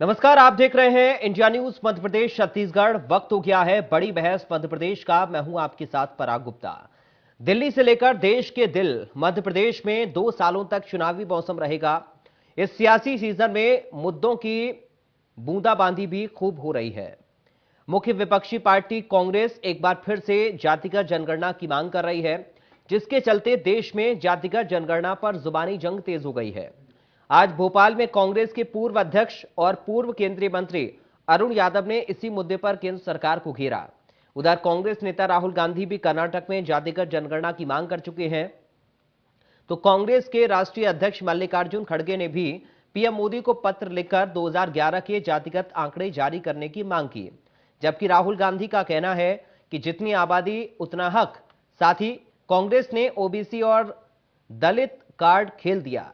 नमस्कार, आप देख रहे हैं इंडिया न्यूज मध्य प्रदेश छत्तीसगढ़। वक्त हो गया है बड़ी बहस मध्य प्रदेश का। मैं हूं आपके साथ पराग गुप्ता। दिल्ली से लेकर देश के दिल मध्य प्रदेश में 2 सालों तक चुनावी मौसम रहेगा। इस सियासी सीजन में मुद्दों की बूंदाबांदी भी खूब हो रही है। मुख्य विपक्षी पार्टी कांग्रेस एक बार फिर से जातिगत जनगणना की मांग कर रही है, जिसके चलते देश में जातिगत जनगणना पर जुबानी जंग तेज हो गई है। आज भोपाल में कांग्रेस के पूर्व अध्यक्ष और पूर्व केंद्रीय मंत्री अरुण यादव ने इसी मुद्दे पर केंद्र सरकार को घेरा। उधर कांग्रेस नेता राहुल गांधी भी कर्नाटक में जातिगत जनगणना की मांग कर चुके हैं। तो कांग्रेस के राष्ट्रीय अध्यक्ष मल्लिकार्जुन खड़गे ने भी पीएम मोदी को पत्र लिखकर 2011 के जातिगत आंकड़े जारी करने की मांग की। जबकि राहुल गांधी का कहना है कि जितनी आबादी उतना हक। साथ ही कांग्रेस ने ओबीसी और दलित कार्ड खेल दिया।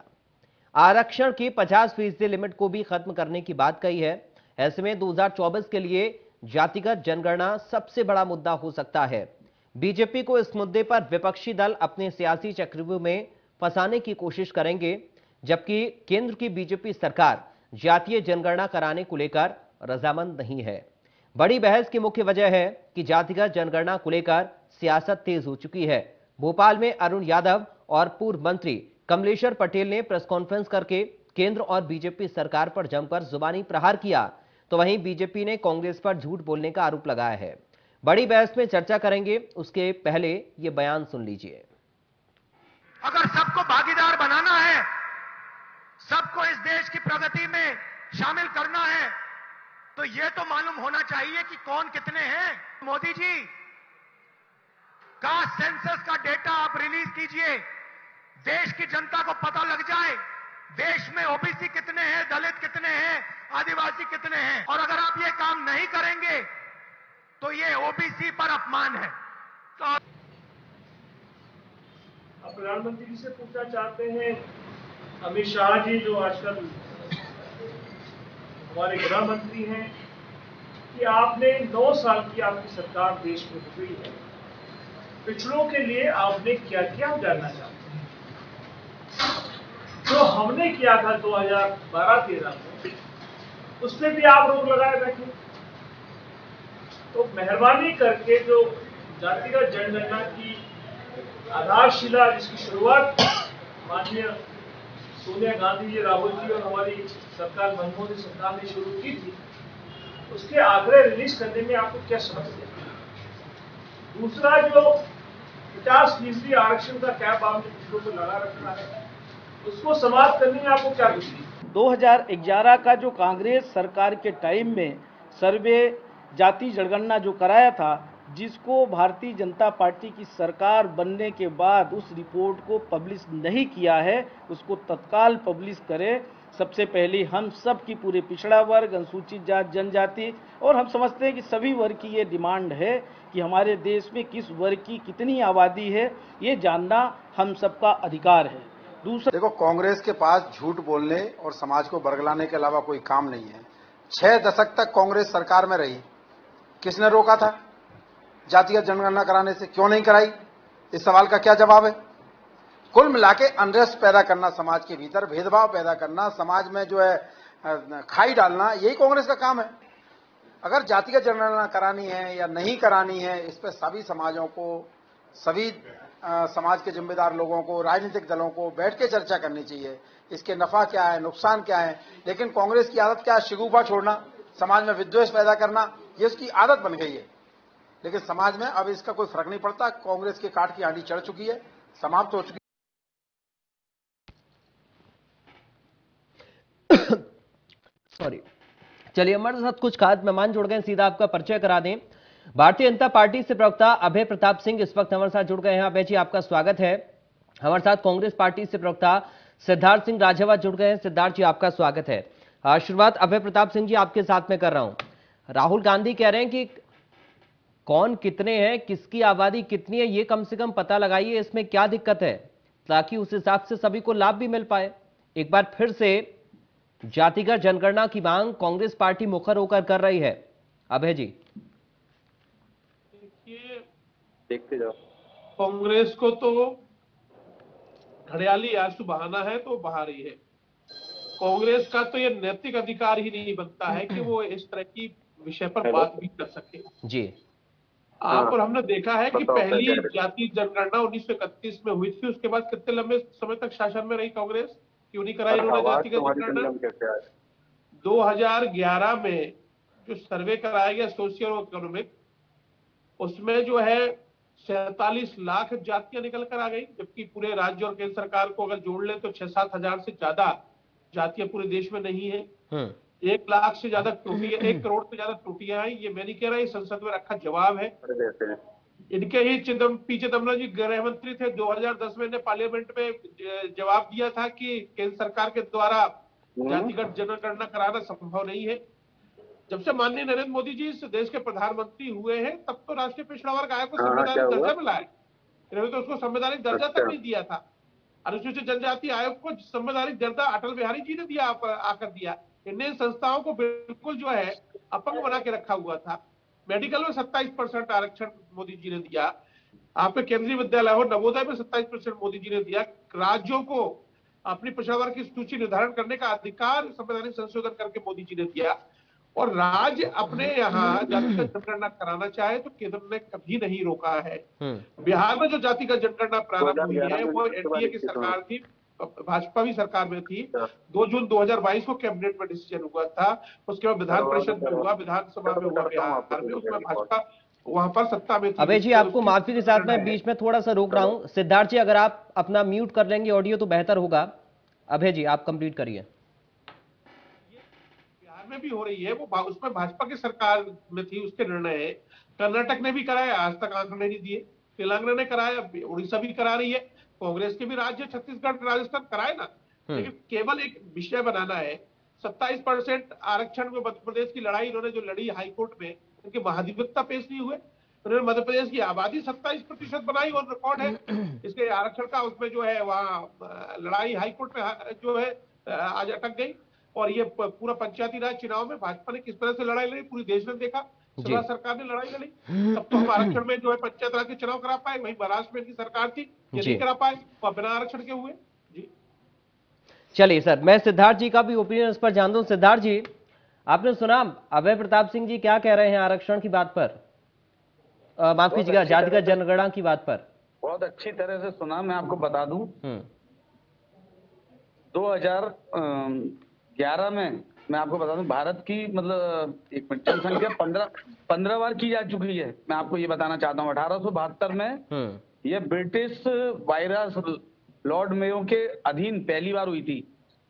आरक्षण की 50% लिमिट को भी खत्म करने की बात कही है। ऐसे में 2024 के लिए जातिगत जनगणना सबसे बड़ा मुद्दा हो सकता है। बीजेपी को इस मुद्दे पर विपक्षी दल अपने सियासी चक्रव्यूह में फंसाने की कोशिश करेंगे, जबकि केंद्र की बीजेपी सरकार जातीय जनगणना कराने को लेकर रजामंद नहीं है। बड़ी बहस की मुख्य वजह है कि जातिगत जनगणना को लेकर सियासत तेज हो चुकी है। भोपाल में अरुण यादव और पूर्व मंत्री कमलेश्वर पटेल ने प्रेस कॉन्फ्रेंस करके केंद्र और बीजेपी सरकार पर जमकर जुबानी प्रहार किया। तो वहीं बीजेपी ने कांग्रेस पर झूठ बोलने का आरोप लगाया है। बड़ी बहस में चर्चा करेंगे, उसके पहले ये बयान सुन लीजिए। अगर सबको भागीदार बनाना है, सबको इस देश की प्रगति में शामिल करना है, तो यह तो मालूम होना चाहिए कि कौन कितने हैं। मोदी जी का सेंसस का डेटा आप रिलीज कीजिए, देश की जनता को पता लग जाए देश में ओबीसी कितने हैं, दलित कितने हैं, आदिवासी कितने हैं। और अगर आप ये काम नहीं करेंगे तो ये ओबीसी पर अपमान है। तो आप प्रधानमंत्री जी से पूछना चाहते हैं, अमित शाह जी जो आजकल हमारे गृह मंत्री हैं, कि आपने 9 साल की आपकी सरकार देश में हो गई है, पिछड़ों के लिए आपने क्या किया हम जानना चाहते हैं। जो हमने किया था 2012-13 में, उससे भी आप रोक लगाए बैठे। तो मेहरबानी करके जो जातिगत जनगणना की आधारशिला जिसकी शुरुआत माननीय सोनिया गांधी जी, राहुल जी और हमारी सरकार मनमोहन सरकार ने शुरू की थी, उसके आंकड़े रिलीज करने में आपको क्या समस्या है? दूसरा, जो 50% आरक्षण का कैप आपने पिछड़ों को लगा रखा है, उसको समाप्त करने में आपको क्या रुचि है? 2011 का जो कांग्रेस सरकार के टाइम में सर्वे जाति जनगणना जो कराया था, जिसको भारतीय जनता पार्टी की सरकार बनने के बाद उस रिपोर्ट को पब्लिश नहीं किया है, उसको तत्काल पब्लिश करें। सबसे पहले हम सब की पूरे पिछड़ा वर्ग, अनुसूचित जाति, जनजाति और हम समझते हैं कि सभी वर्ग की ये डिमांड है कि हमारे देश में किस वर्ग की कितनी आबादी है, ये जानना हम सबका अधिकार है। दूसरा, देखो, कांग्रेस के पास झूठ बोलने और समाज को बरगलाने के अलावा कोई काम नहीं है। 6 दशक तक कांग्रेस सरकार में रही, किसने रोका था जातिगत जनगणना कराने से? क्यों नहीं कराई? इस सवाल का क्या जवाब है? कुल मिलाके अनरेस्ट पैदा करना, समाज के भीतर भेदभाव पैदा करना, समाज में जो है खाई डालना, यही कांग्रेस का काम है। अगर जातिगत जनगणना करानी है या नहीं करानी है, इस पर सभी समाजों को, सभी समाज के जिम्मेदार लोगों को, राजनीतिक दलों को बैठ के चर्चा करनी चाहिए। इसके नफा क्या है, नुकसान क्या है। लेकिन कांग्रेस की आदत क्या है? शिगुफा छोड़ना, समाज में विद्वेष पैदा करना, ये उसकी आदत बन गई है। लेकिन समाज में अब इसका कोई फर्क नहीं पड़ता। कांग्रेस की काठ की आंधी चढ़ चुकी है, समाप्त हो चुकी है। सॉरी। चलिए, हमारे साथ कुछ खास मेहमान जुड़ गए हैं, सीधा आपका परिचय करा दें। भारतीय जनता पार्टी से प्रवक्ता अभय प्रताप सिंह इस वक्त हमारे साथ जुड़ गए हैं। अभय जी, आपका स्वागत है। हमारे साथ कांग्रेस पार्टी से प्रवक्ता सिद्धार्थ सिंह राजावत जुड़ गए हैं। सिद्धार्थ जी, आपका स्वागत है। शुरुआत अभय प्रताप सिंह जी आपके साथ में कर रहा हूं। राहुल गांधी कह रहे हैं कि कौन कितने हैं, किसकी आबादी कितनी है, ये कम से कम पता लगाइए, इसमें क्या दिक्कत है, ताकि उस हिसाब से सभी को लाभ भी मिल पाए। एक बार फिर से जातिगत जनगणना की मांग कांग्रेस पार्टी मुखर होकर कर रही है। अभय जी, देखिए, देखते जाओ, कांग्रेस को तो घड़ियाली आंसू बहाना है तो बहा रही है। कांग्रेस का तो ये नैतिक अधिकार ही नहीं बनता है कि वो इस तरह की विषय पर बात भी कर सके। जी। आप और हमने देखा है कि पहली जातीय जनगणना 1931 में हुई थी, उसके बाद कितने लंबे समय तक शासन में रही कांग्रेस, क्यों नहीं कराई इन्होंने जातिगत जनगणना। 2011 में जो सर्वे कराया गया सोशियो इकोनॉमिक, उसमें जो है 47 लाख जातियां निकल कर आ गई, जबकि पूरे राज्य और केंद्र सरकार को अगर जोड़ ले तो 6-7 हजार से ज्यादा जातियां पूरे देश में नहीं है। 1 लाख से ज्यादा त्रुटियां, 1 करोड़ से ज्यादा त्रुटियां आई। ये मैं नहीं कह रहा, ये संसद में रखा जवाब है। इनके ही पी चिदम्बरम जी गृह मंत्री थे, 2010 में पार्लियामेंट में जवाब दिया था कि केंद्र सरकार के द्वारा जातिगत जनगणना कराना संभव नहीं है। जब से माननीय नरेंद्र मोदी जी इस देश के प्रधानमंत्री हुए हैं, तब तो राष्ट्रीय पिछड़ा वर्ग आयोग को संवैधानिक दर्जा मिला है। इन्होंने तो उसको संवैधानिक दर्जा तक नहीं दिया था। अनुसूचित जनजाति आयोग को संवैधानिक दर्जा अटल बिहारी जी ने दिया, आकर दिया। इन संस्थाओं को बिल्कुल जो है अपंग बना के रखा हुआ था। मेडिकल में 27% आरक्षण मोदी जी ने दिया। आपके केंद्रीय विद्यालय हो, नवोदय में 27% मोदी जी ने दिया। राज्यों को अपनी पिछड़ा वर्ग की सूची निर्धारण करने का अधिकार संवैधानिक संशोधन करके मोदी जी ने दिया। और राज्य अपने यहाँ जातिगत जनगणना कराना चाहे तो केंद्र ने कभी नहीं रोका है। बिहार में जो जातिगत जनगणना प्रारंभ हुई है वो एनडीए की सरकार थी, भाजपा भी सरकार में थी। 2 जून 2022 को कैबिनेट में डिसीजन हुआ था। उसके बाद विधान परिषद में हुआ, विधानसभा में हुआ बिहार में, उसमें भाजपा वहां पर सत्ता में थी। अभय जी, आपको माफी के साथ मैं बीच में थोड़ा सा रोक रहा हूं। सिद्धार्थ जी, अगर आप अपना म्यूट कर लेंगे ऑडियो तो बेहतर होगा। अभय जी, आप कंप्लीट करिए। में भी हो रही है वो, उसमें भाजपा की सरकार में थी, उसके निर्णय है। कर्नाटक ने भी कराया, आज तक आंकड़े नहीं दिए। तेलंगाना ने कराया, उड़ीसा भी करा रही है, कांग्रेस के भी राज्य छत्तीसगढ़ राजस्थान कराए ना। लेकिन केवल एक विषय बनाना है। 27% आरक्षण में मध्य प्रदेश की लड़ाई इन्होंने जो लड़ी हाईकोर्ट में, उनके महाधिवक्ता पेश नहीं हुए। उन्होंने मध्य प्रदेश की आबादी 27% बनाई और रिकॉर्ड है इसके आरक्षण का। उसमें जो है वहां लड़ाई हाईकोर्ट में जो है आज अटक गई। और ये पूरा पंचायती राज चुनाव में भाजपा ने किस तरह से लड़ाई लड़ी, पूरी देश ने देखा। सभा सरकार ने लड़ाई लड़ी, तब तो हम आरक्षण में जो है पंचायत राज के चुनाव करा पाए। वहीं महाराष्ट्र में इनकी सरकार थी, ये नहीं करा पाए, वो बिना आरक्षण के हुए। जी चलिए सर, मैं सिद्धार्थ जी का भी ओपिनियन इस पर जान दूं। सिद्धार्थ जी, आपने सुना अभय प्रताप सिंह जी क्या कह रहे हैं आरक्षण की बात पर, माफ कीजिएगा जातिगत जनगणना की बात पर? बहुत अच्छी तरह से सुना। मैं आपको बता दूं 2011 में मैं आपको बता दूं भारत की मतलब एक जनसंख्या 15 बार की जा चुकी है। मैं आपको ये बताना चाहता हूँ 1872 में ये ब्रिटिश वायरस लॉर्ड मेयो के अधीन पहली बार हुई थी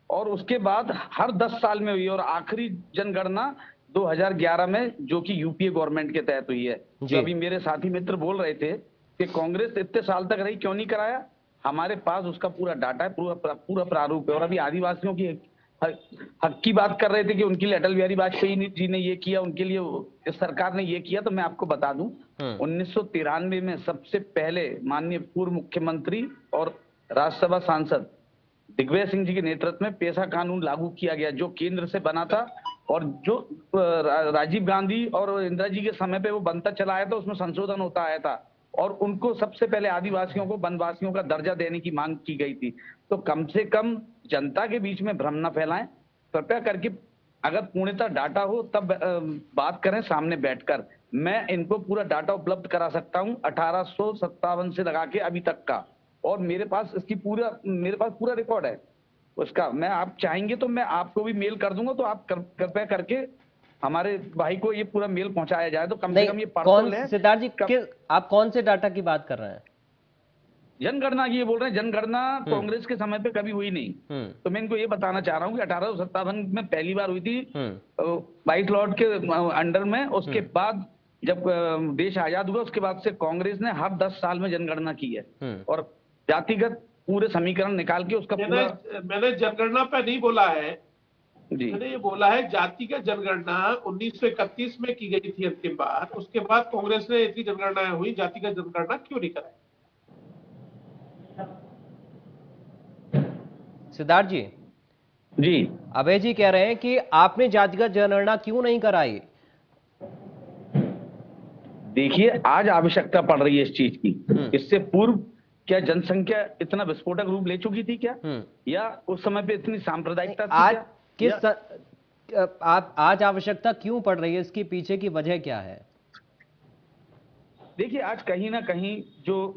और उसके बाद हर 10 साल में हुई और आखिरी जनगणना 2011 में जो कि यूपीए गवर्नमेंट के तहत हुई है। जो अभी मेरे साथी मित्र बोल रहे थे कि कांग्रेस इतने साल तक रही, क्यों नहीं कराया? हमारे पास उसका पूरा डाटा है, पूरा प्रारूप है। और अभी आदिवासियों की हक की बात कर रहे थे कि उनके लिए अटल बिहारी वाजपेयी जी ने ये किया, उनके लिए इस सरकार ने ये किया। तो मैं आपको बता दूं 1993 में सबसे पहले माननीय पूर्व मुख्यमंत्री और राज्यसभा सांसद दिग्विजय सिंह जी के नेतृत्व में पेशा कानून लागू किया गया जो केंद्र से बना था और जो राजीव गांधी और इंदिरा जी के समय पे वो बनता चला आया था, उसमें संशोधन होता आया था और उनको सबसे पहले आदिवासियों को वनवासियों का दर्जा देने की मांग की गई थी। तो कम से कम जनता के बीच में भ्रम न फैलाएं, कृपया करके। अगर पूर्णतः डाटा हो तब बात करें सामने बैठकर। मैं इनको पूरा डाटा उपलब्ध करा सकता हूं 1857 से लगा के अभी तक का, और मेरे पास पूरा रिकॉर्ड है उसका। मैं आप चाहेंगे तो मैं आपको भी मेल कर दूंगा, तो आप कृपया करके हमारे भाई को ये पूरा मेल पहुंचाया जाए तो कम से कम ये कौन सिद्धार्थ जी आप कौन से डाटा की बात कर रहे हैं? जनगणना की ये बोल रहे हैं। जनगणना कांग्रेस के समय पे कभी हुई नहीं। तो मैं इनको ये बताना चाह रहा हूँ कि 1857 में पहली बार हुई थी वाइस लॉर्ड के अंडर में। उसके बाद जब देश आजाद हुआ उसके बाद से कांग्रेस ने हर 10 साल में जनगणना की है और जातिगत पूरे समीकरण निकाल के उसका मैंने जनगणना पे नहीं बोला है जी, मैंने ये बोला है जातिगत जनगणना 1931 में की गई थी अंतिम बार। उसके बाद कांग्रेस ने इतनी जनगणना हुई, जातिगत जनगणना क्यों नहीं कराई? सिद्धार्थ जी जी, अभय जी कह रहे हैं कि आपने जातिगत जनगणना क्यों नहीं कराई? देखिए आज आवश्यकता पड़ रही है इस चीज की। इससे पूर्व क्या जनसंख्या इतना विस्फोटक रूप ले चुकी थी क्या? या उस समय पे इतनी सांप्रदायिकता थी आज क्या? आप आज आवश्यकता क्यों पड़ रही है, इसके पीछे की वजह क्या है? देखिए, आज कहीं ना कहीं जो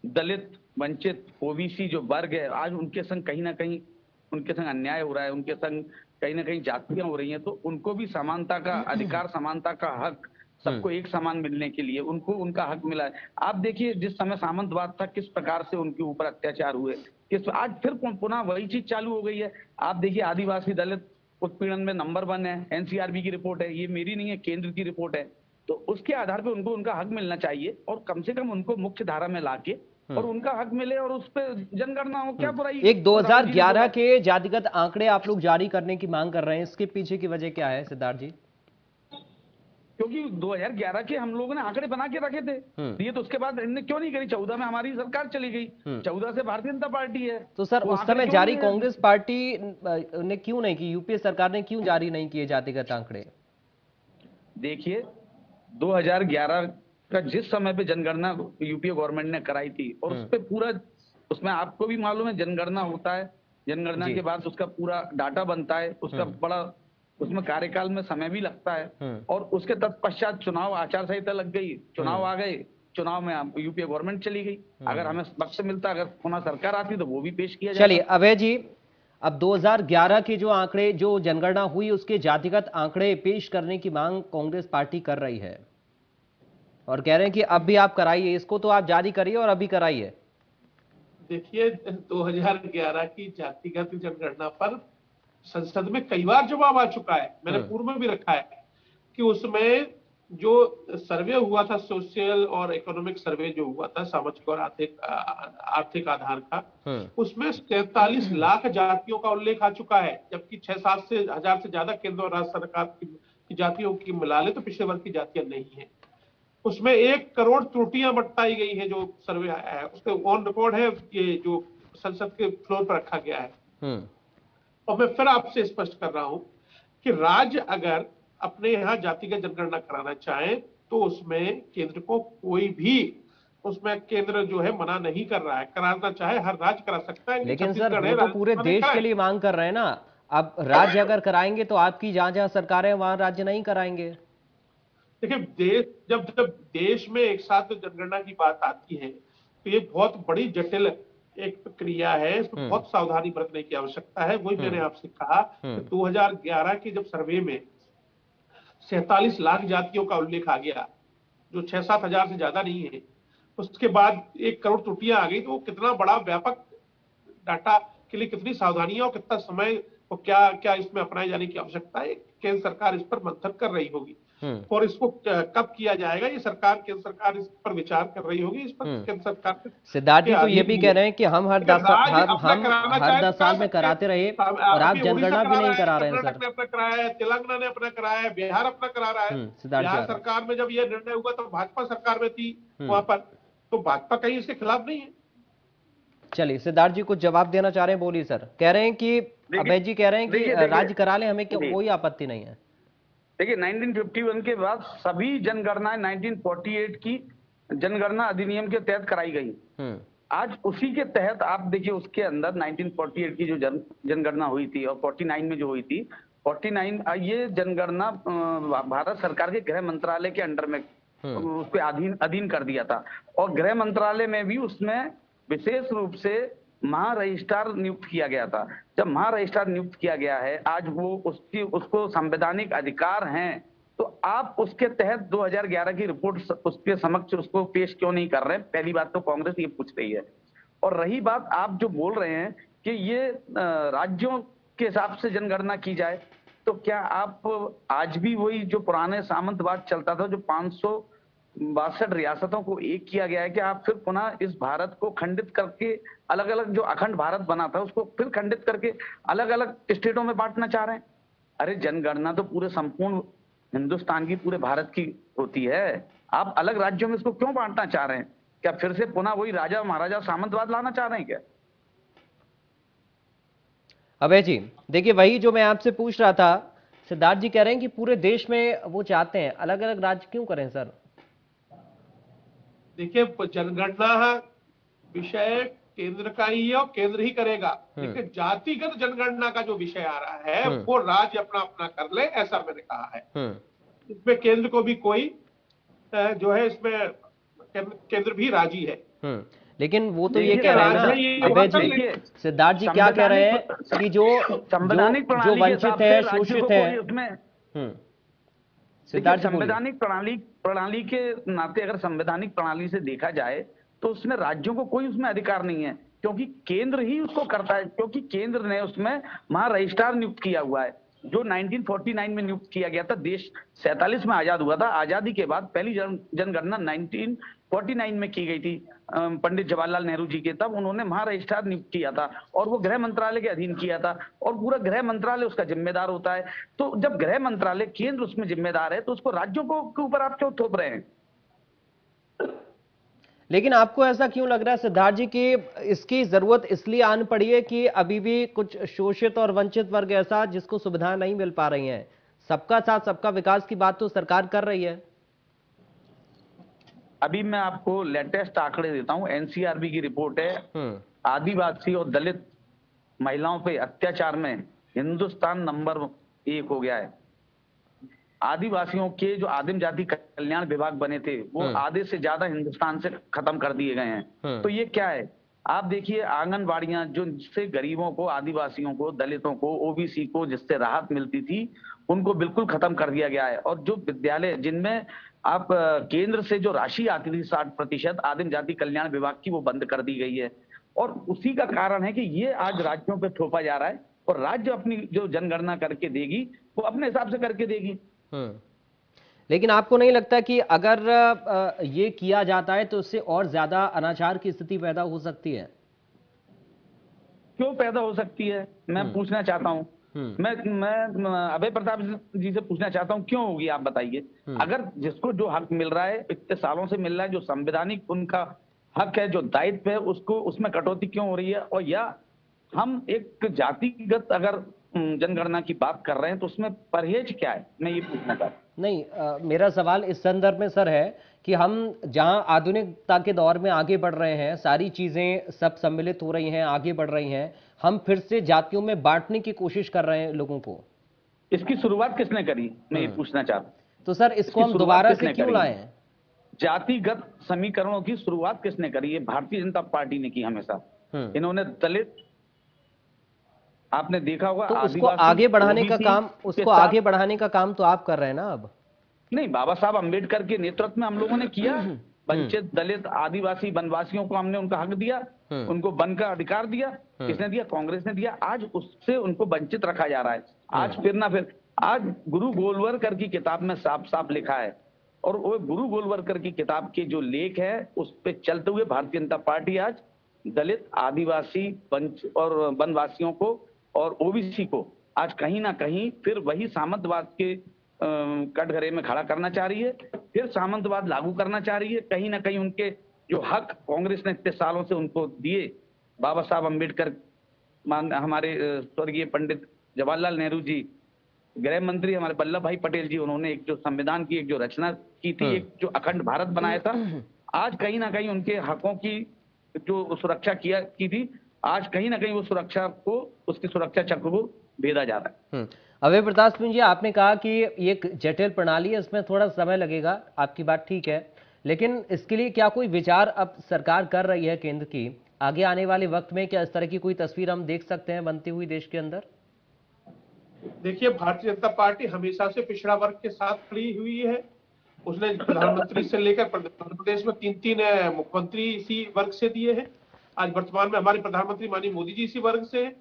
दलित, वंचित, ओबीसी जो वर्ग है, आज उनके संग कहीं ना कहीं उनके संग अन्याय हो रहा है, उनके संग कहीं ना कहीं जातियां हो रही हैं, तो उनको भी समानता का अधिकार, समानता का हक, सबको एक समान मिलने के लिए उनको उनका हक मिला है। आप देखिए, जिस समय सामंतवाद था, किस प्रकार से उनके ऊपर अत्याचार हुए, किस आज फिर पुनः वही चीज चालू हो गई है। आप देखिए, आदिवासी दलित उत्पीड़न में नंबर 1 है, एनसीआरबी की रिपोर्ट है, ये मेरी नहीं है, केंद्र की रिपोर्ट है। तो उसके आधार पे उनको उनका हक मिलना चाहिए और कम से कम उनको मुख्य धारा में लाके और उनका हक मिले और उस पर जनगणना हो, क्या बुराई? एक 2011 के जातिगत आंकड़े आप लोग जारी करने की मांग कर रहे हैं, इसके पीछे की वजह क्या है सिद्धार्थ जी? क्योंकि 2011 के हम लोगों ने आंकड़े बना के रखे थे, ये तो उसके बाद इन्होंने क्यों नहीं करी? 14 में हमारी सरकार चली गई, 14 से भारतीय जनता पार्टी है। तो सर उस समय जारी कांग्रेस पार्टी ने क्यों नहीं की, यूपीए सरकार ने क्यों जारी नहीं किए जातिगत आंकड़े? देखिए, 2011 का जिस समय पे जनगणना यूपीए गवर्नमेंट ने कराई थी और उस पे पूरा, उसमें आपको भी मालूम है जनगणना होता है, जनगणना के बाद उसका पूरा डाटा बनता है, उसका बड़ा उसमें कार्यकाल में समय भी लगता है और उसके तत्पश्चात चुनाव आचार संहिता लग गई, चुनाव आ गए, चुनाव में यूपीए गवर्नमेंट चली गई। अगर हमें वक्त मिलता, अगर पुनः सरकार आती तो वो भी पेश किया जाता। चलिए अभय जी, अब 2011 के जो आंकड़े, जो जनगणना हुई उसके जातिगत आंकड़े पेश करने की मांग कांग्रेस पार्टी कर रही है और कह रहे हैं कि अब भी आप कराइए इसको, तो आप जारी करिए और अभी कराइए। देखिए, 2011 की जातिगत जनगणना पर संसद में कई बार जवाब आ चुका है, मैंने पूर्व में भी रखा है कि उसमें जो सर्वे हुआ था, सोशल और इकोनॉमिक सर्वे जो हुआ था, सामाजिक और आर्थिक आधार का, उसमें 43 लाख जातियों का उल्लेख आ चुका है, जबकि 6-7 से हजार से ज्यादा केंद्र और राज्य सरकार की जातियों की मिला ले तो पिछड़े वर्ग की जातियां नहीं है। उसमें 1 करोड़ त्रुटियां बताई गई है, जो सर्वे आया है उसके ऑन रिकॉर्ड है, ये जो संसद के फ्लोर पर रखा गया है। और मैं फिर आपसे स्पष्ट कर रहा हूं कि राज्य अगर अपने यहां जातिगत जनगणना कराना चाहे तो उसमें केंद्र को कोई भी, उसमें केंद्र जो है मना नहीं कर रहा है, कराना चाहे हर राज्य करा सकता है। लेकिन सर वो तो पूरे देश के लिए मांग कर रहे हैं ना, अब राज्य अगर कराएंगे तो आपकी जहां जहां सरकारें वहां राज्य नहीं कराएंगे। देखिए, जब देश में एक साथ जनगणना की बात आती है तो ये बहुत बड़ी जटिल एक प्रक्रिया है, इसमें बहुत सावधानी बरतने की आवश्यकता है। वही मैंने आपसे कहा कि 2011 के जब सर्वे में 47 लाख जातियों का उल्लेख आ गया, जो 6-7 हजार से ज्यादा नहीं है, उसके बाद 1 करोड़ त्रुटियां आ गई, तो वो कितना बड़ा व्यापक डाटा के लिए कितनी सावधानियां और कितना समय और क्या क्या इसमें अपनाए जाने की आवश्यकता है, केंद्र सरकार इस पर मंथन कर रही होगी। और इसको कब किया जाएगा, ये केंद्र सरकार इस पर विचार कर रही होगी। इस पर केंद्र सरकार, सिद्धार्थ जी तो ये भी कह रहे हैं कि हम हर 10 साल में कराते रहे और आप जनगणना भी नहीं करा रहे हैं सर। अपना कराया है, तेलंगाना ने अपना कराया है, बिहार अपना करा रहा है। बिहार सरकार में जब यह निर्णय हुआ तो भाजपा सरकार में थी वहां पर, तो भाजपा कहीं इसके खिलाफ नहीं है। चलिए सिद्धार्थ जी कुछ जवाब देना चाह रहे हैं, बोलिए सर। कह रहे हैं कि अभय जी कह रहे हैं कि राज्य करा ले, हमें कोई आपत्ति नहीं है। देखिए, 1951 के बाद सभी जनगणनाएं 1948 की जनगणना अधिनियम के तहत कराई गई। आज उसी के तहत आप देखिए, उसके अंदर 1948 की जो जनगणना हुई थी और 49 में जो हुई थी, 49 ये जनगणना भारत सरकार के गृह मंत्रालय के अंडर में उसके अधीन कर दिया था और गृह मंत्रालय में भी उसमें विशेष रूप से महारजिस्ट्रार नियुक्त किया गया था। जब महारजिस्ट्रार नियुक्त किया गया है, आज वो उसको संवैधानिक अधिकार हैं, तो आप उसके तहत 2011 की रिपोर्ट उसके समक्ष उसको पेश क्यों नहीं कर रहे हैं? पहली बात तो कांग्रेस ये पूछ रही है। और रही बात आप जो बोल रहे हैं कि ये राज्यों के हिसाब से जनगणना की जाए, तो क्या आप आज भी वही जो पुराने सामंतवाद चलता था, जो 562 रियासतों को एक किया गया है, कि आप फिर पुनः इस भारत को खंडित करके अलग अलग जो अखंड भारत बना था उसको फिर खंडित करके अलग अलग स्टेटों में बांटना चाह रहे हैं? अरे जनगणना तो पूरे संपूर्ण हिंदुस्तान की, पूरे भारत की होती है। आप अलग राज्यों में इसको क्यों बांटना चाह रहे हैं? क्या फिर से पुनः वही राजा महाराजा सामंतवाद लाना चाह रहे हैं क्या? अभय जी देखिए, वही जो मैं आपसे पूछ रहा था, सिद्धार्थ जी कह रहे हैं कि पूरे देश में वो चाहते हैं, अलग अलग राज्य क्यों करें सर? देखिए, जनगणना विषय केंद्र का ही है और केंद्र ही करेगा, लेकिन जातिगत जनगणना का जो विषय आ रहा है वो राज्य अपना अपना कर ले, ऐसा मैंने कहा है। इसमें केंद्र को भी कोई जो है, इसमें केंद्र भी राजी है। लेकिन वो तो ये कह रहे हैं ना अभय जी, सिद्धार्थ जी क्या कह रहे हैं कि जो वंचित है, शोषित है उसमें सिद्धार्थ जी संवैधानिक प्रणाली के नाते अगर संवैधानिक प्रणाली से देखा जाए तो उसमें राज्यों को कोई उसमें अधिकार नहीं है, क्योंकि केंद्र ही उसको करता है, क्योंकि केंद्र ने उसमें महा रजिस्ट्रार नियुक्त किया हुआ है, जो 1949 में नियुक्त किया गया था। देश 47 में आजाद हुआ था। आजादी के बाद पहली जनगणना 1949 में की गई थी पंडित जवाहरलाल नेहरू जी के, तब उन्होंने महा रजिस्ट्रार नियुक्त किया था और वो गृह मंत्रालय के अधीन किया था और पूरा गृह मंत्रालय उसका जिम्मेदार होता है। तो जब गृह मंत्रालय केंद्र उसमें जिम्मेदार है तो उसको राज्यों के ऊपर आप क्यों थोप रहे हैं? लेकिन आपको ऐसा क्यों लग रहा है सिद्धार्थ जी कि इसकी जरूरत इसलिए आन पड़ी है कि अभी भी कुछ शोषित और वंचित वर्ग ऐसा जिसको सुविधाएं नहीं मिल पा रही हैं? सबका साथ सबका विकास की बात तो सरकार कर रही है। अभी मैं आपको लेटेस्ट आंकड़े देता हूं, एनसीआरबी की रिपोर्ट है। आदिवासी और दलित महिलाओं पे अत्याचार में हिंदुस्तान नंबर 1 हो गया है। आदिवासियों के जो आदिम जाति कल्याण विभाग बने थे वो आधे से ज्यादा हिंदुस्तान से खत्म कर दिए गए हैं। तो ये क्या है? आप देखिए आंगनबाड़ियां जो जिससे गरीबों को, आदिवासियों को, दलितों को, ओबीसी को जिससे राहत मिलती थी उनको बिल्कुल खत्म कर दिया गया है। और जो विद्यालय जिनमें आप केंद्र से जो राशि आती थी 60% आदिम जाति कल्याण विभाग की, वो बंद कर दी गई है। और उसी का कारण है कि ये आज राज्यों पे थोपा जा रहा है और राज्य अपनी जो जनगणना करके देगी वो अपने हिसाब से करके देगी। लेकिन आपको नहीं लगता कि अगर ये किया जाता है तो उससे और ज्यादा अनाचार की स्थिति पैदा हो सकती है? क्यों पैदा हो सकती है, मैं पूछना चाहता हूं। मैं अभय प्रताप जी से पूछना चाहता हूं, क्यों होगी आप बताइए। अगर जिसको जो हक मिल रहा है इतने सालों से मिल रहा है, जो संवैधानिक उनका हक है, जो दायित्व है, उसको उसमें कटौती क्यों हो रही है? और या हम एक जातिगत अगर जनगणना की बात कर रहे हैं तो उसमें परहेज क्या है, मैं ये पूछना चाहता हूं। नहीं, मेरा सवाल इस संदर्भ में सर है कि हम जहां आधुनिकता के दौर में आगे बढ़ रहे हैं, सारी चीजें सब सम्मिलित हो रही हैं, आगे बढ़ रही हैं, हम फिर से जातियों में बांटने की कोशिश कर रहे हैं लोगों को। इसकी शुरुआत किसने करी, मैं ये पूछना चाहता हूं। तो सर इसको हम दोबारा से क्यों लाए हैं? जातिगत समीकरणों की शुरुआत किसने करी है? भारतीय जनता पार्टी ने की हमेशा। इन्होंने दलित, आपने देखा होगा, तो उसको आगे बढ़ाने का काम, उसको आगे बढ़ाने का काम तो आप कर रहे हैं ना अब। नहीं, बाबा साहब अम्बेडकर के नेतृत्व में हम लोगों ने किया। वंचित, दलित, आदिवासी, वनवासियों को हमने उनका हक दिया, उनको वन का अधिकार दिया। किसने दिया? कांग्रेस ने दिया। आज उससे उनको वंचित रखा जा रहा है। आज फिर ना फिर, आज गुरु गोलवलकर की किताब में साफ साफ लिखा है, और वो गुरु गोलवलकर की किताब के जो लेख है उस पर चलते हुए भारतीय जनता पार्टी आज दलित, आदिवासी, और वनवासियों को और ओबीसी को आज कहीं ना कहीं फिर वही सामंतवाद के कटघरे में खड़ा करना चाह रही है, फिर सामंतवाद लागू करना चाह रही है। कहीं ना कहीं उनके जो हक कांग्रेस ने इतने सालों से उनको दिए, बाबा साहब अम्बेडकर, हमारे स्वर्गीय पंडित जवाहरलाल नेहरू जी, गृह मंत्री हमारे वल्लभ भाई पटेल जी, उन्होंने एक जो संविधान की एक जो रचना की थी, एक जो अखंड भारत बनाया था, आज कहीं ना कहीं उनके हकों की जो सुरक्षा की थी, आज कहीं ना कहीं वो सुरक्षा को, उसकी सुरक्षा चक्र को भेदा जा रहा है। अभय प्रताप सिंह जी, आपने कहा कि ये एक जटिल प्रणाली है, इसमें थोड़ा समय लगेगा, आपकी बात ठीक है, लेकिन इसके लिए क्या कोई विचार अब सरकार कर रही है केंद्र की? आगे आने वाले वक्त में क्या इस तरह की कोई तस्वीर हम देख सकते हैं बनती हुई देश के अंदर? देखिए, भारतीय जनता पार्टी हमेशा से पिछड़ा वर्ग के साथ खड़ी हुई है। उसने प्रधानमंत्री से लेकर मध्य प्रदेश में 3 मुख्यमंत्री इसी वर्ग से दिए हैं। आज वर्तमान में हमारे प्रधानमंत्री माननीय मोदी जी इसी वर्ग से हैं।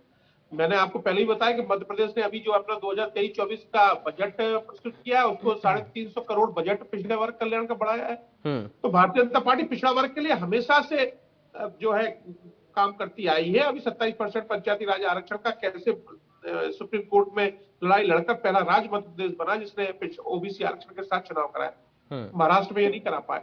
मैंने आपको पहले ही बताया कि मध्य प्रदेश ने अभी जो अपना 2023-24 का बजट प्रस्तुत किया है, उसको 350 करोड़ बजट पिछड़े वर्ग कल्याण का बढ़ाया है। तो भारतीय जनता पार्टी पिछड़ा वर्ग के लिए हमेशा से जो है काम करती आई है। अभी 27% पंचायती राज आरक्षण का कैसे सुप्रीम कोर्ट में लड़ाई लड़कर पहला राज्य मध्य प्रदेश बना जिसने ओबीसी आरक्षण के साथ चुनाव कराया। महाराष्ट्र में ये नहीं करा पाए।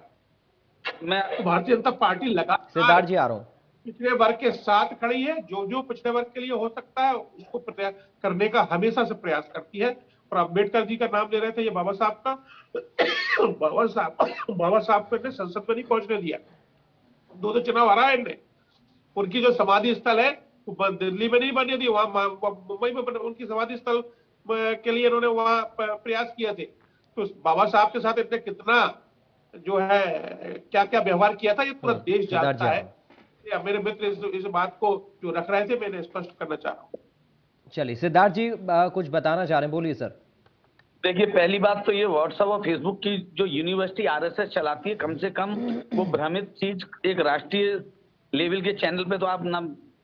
मैं भारतीय जनता पार्टी लगातार सिद्धार्थ जी आ रहा हूं, पिछड़े वर्ग के साथ खड़ी है। जो पिछड़े वर्ग के लिए हो सकता है उसको करने का हमेशा से प्रयास करती है। और अम्बेडकर जी का नाम ले रहे थे, ये बाबा साहब का बाबा साहब ने संसद में नहीं पहुंचने दिया। 2 चुनाव हरा है इनने, उनकी जो समाधि स्थल है वो दिल्ली में नहीं बनी थी, वहां मुंबई में उनकी समाधि स्थल के लिए इन्होंने वहां प्रयास किए थे। तो बाबा साहब के साथ इतने कितना जो है क्या क्या व्यवहार किया था ये पूरा देश जानता है। मेरे मित्र इस बात को जो रख रहे थे मैंने स्पष्ट करना चाह रहा हूँ। चलिए सिद्धार्थ जी कुछ बताना चाह रहे हैं, बोलिए सर। देखिए, पहली बात तो ये व्हाट्सएप और फेसबुक की जो यूनिवर्सिटी आरएसएस चलाती है, कम से कम वो भ्रमित चीज एक राष्ट्रीय लेवल के चैनल पे तो आप ना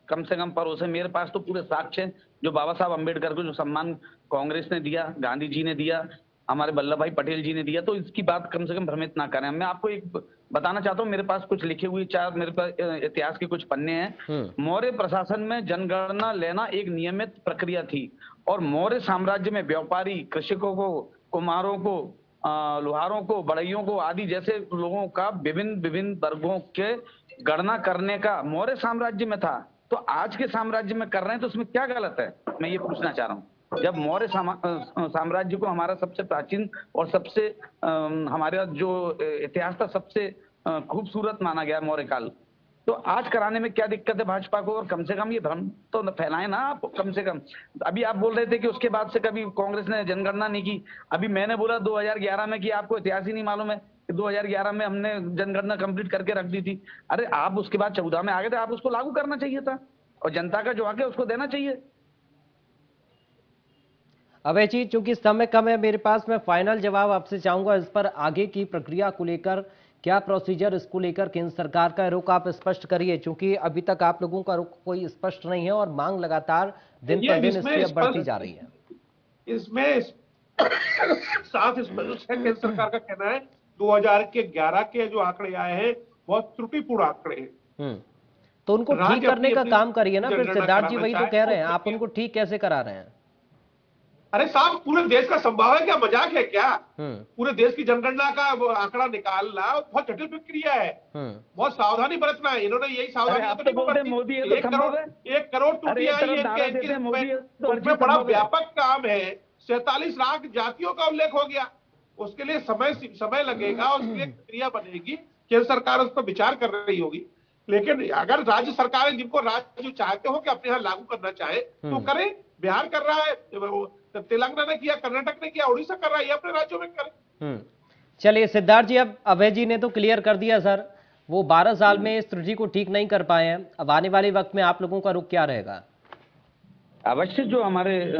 कम से कम परोसे। मेरे पास तो पूरे साक्ष्य हैं जो बाबा साहब अम्बेडकर को जो सम्मान कांग्रेस ने दिया, गांधी जी ने दिया, हमारे वल्लभ भाई पटेल जी ने दिया, तो इसकी बात कम से कम भ्रमित ना करें। मैं आपको एक बताना चाहता हूँ, मेरे पास कुछ लिखे हुए मेरे पास इतिहास के कुछ पन्ने हैं। मौर्य प्रशासन में जनगणना लेना एक नियमित प्रक्रिया थी और मौर्य साम्राज्य में व्यापारी, कृषकों को, कुम्हारों को, लोहारों को, बढ़इयों को आदि जैसे लोगों का विभिन्न वर्गों के गणना करने का मौर्य साम्राज्य में था। तो आज के साम्राज्य में कर रहे हैं तो उसमें क्या गलत है, मैं ये पूछना चाह रहा हूँ। जब मौर्य साम्राज्य को हमारा सबसे प्राचीन और सबसे हमारा जो इतिहास था सबसे खूबसूरत माना गया मौर्य काल, तो आज कराने में क्या दिक्कत है भाजपा को? और कम से कम ये भ्रम तो फैलाए ना आप कम से कम। अभी आप बोल रहे थे कि उसके बाद से कभी कांग्रेस ने जनगणना नहीं की। अभी मैंने बोला 2011 में कि आपको इतिहास ही नहीं मालूम है कि 2011 में हमने जनगणना कंप्लीट करके रख दी थी। अरे आप उसके बाद 14 में आ गए थे, आप उसको लागू करना चाहिए था और जनता का जो हक है उसको देना चाहिए। अभय जी, चूंकि समय कम है मेरे पास, मैं फाइनल जवाब आपसे चाहूंगा इस पर। आगे की प्रक्रिया को लेकर क्या प्रोसीजर, इसको लेकर केंद्र सरकार का रुख आप स्पष्ट करिए, क्योंकि अभी तक आप लोगों का रुख कोई स्पष्ट नहीं है और मांग लगातार दिन पर दिन इसकी अब बढ़ती जा रही है। इसमें साफ स्पष्ट है, केंद्र सरकार का कहना है 2011 के जो आंकड़े आए हैं बहुत त्रुटिपूर्ण आंकड़े हैं। तो उनको ठीक करने का काम करिए ना फिर। सिद्धार्थ जी वही तो कह रहे हैं, आप उनको ठीक कैसे करा रहे हैं? अरे साहब, पूरे देश का संभव है क्या? मजाक है क्या? पूरे देश की जनगणना का आंकड़ा निकालना बहुत जटिल प्रक्रिया है, बहुत सावधानी बरतना है। इन्होंने यही सावधानी मोदी 1 करोड़ टूटिया उसमें बड़ा व्यापक काम है। 47 लाख जातियों का उल्लेख हो गया, उसके लिए समय लगेगा, उसके लिए प्रक्रिया बनेगी, केंद्र सरकार उस पर विचार कर रही होगी। लेकिन अगर राज्य सरकारें जिनको राज्य चाहते हो कि अपने यहाँ लागू करना चाहे तो करें। बिहार कर रहा है, तेलंगाना ने किया, कर्नाटक ने किया, उड़ीसा कर रहा है, ये अपने राज्यों में करें। चलिए सिद्धार्थ जी, अब अभय जी ने तो क्लियर कर दिया सर, वो 12 साल में इस त्रुटि को ठीक नहीं कर पाए हैं। अब आने वाले वक्त में आप लोगों का रुख क्या रहेगा? अवश्य जो हमारे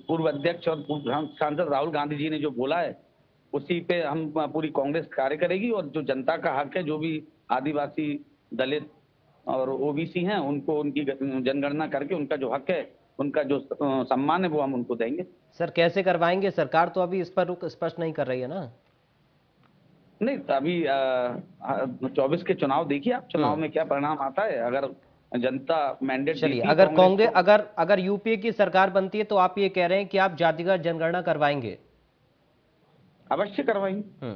पूर्व अध्यक्ष और पूर्व सांसद राहुल गांधी जी ने जो बोला है उसी पे हम पूरी कांग्रेस कार्य करेगी और जो जनता का हक है, जो भी आदिवासी, दलित और ओबीसी हैं, उनको उनकी जनगणना करके उनका जो हक है, उनका जो सम्मान है वो हम उनको देंगे। सर कैसे करवाएंगे? सरकार तो अभी इस पर रुख स्पष्ट नहीं कर रही है ना। नहीं तो अभी 24 के चुनाव देखिए आप, चुनाव में क्या परिणाम आता है। अगर जनता मैंडेट, चलिए अगर कांग्रेस अगर यूपीए की सरकार बनती है तो आप ये कह रहे हैं कि आप जातिगत जनगणना करवाएंगे? अवश्य करवाएंगे।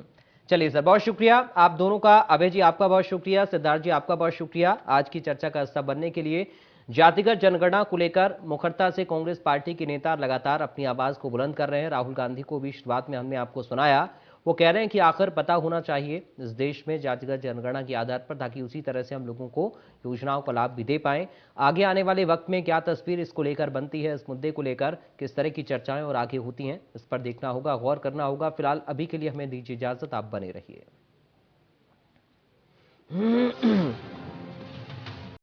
चलिए सर, बहुत शुक्रिया आप दोनों का। अभय जी आपका बहुत शुक्रिया, सिद्धार्थ जी आपका बहुत शुक्रिया आज की चर्चा का हिस्सा बनने के लिए। जातिगत जनगणना को लेकर मुखरता से कांग्रेस पार्टी के नेता लगातार अपनी आवाज को बुलंद कर रहे हैं। राहुल गांधी को भी शुरुआत में हमने आपको सुनाया, वो कह रहे हैं कि आखिर पता होना चाहिए इस देश में जातिगत जनगणना के आधार पर, ताकि उसी तरह से हम लोगों को योजनाओं का लाभ भी दे पाएं। आगे आने वाले वक्त में क्या तस्वीर इसको लेकर बनती है, इस मुद्दे को लेकर किस तरह की चर्चाएं और आगे होती हैं, इस पर देखना होगा, गौर करना होगा। फिलहाल अभी के लिए हमें दीजिए इजाजत, आप बने रहिए।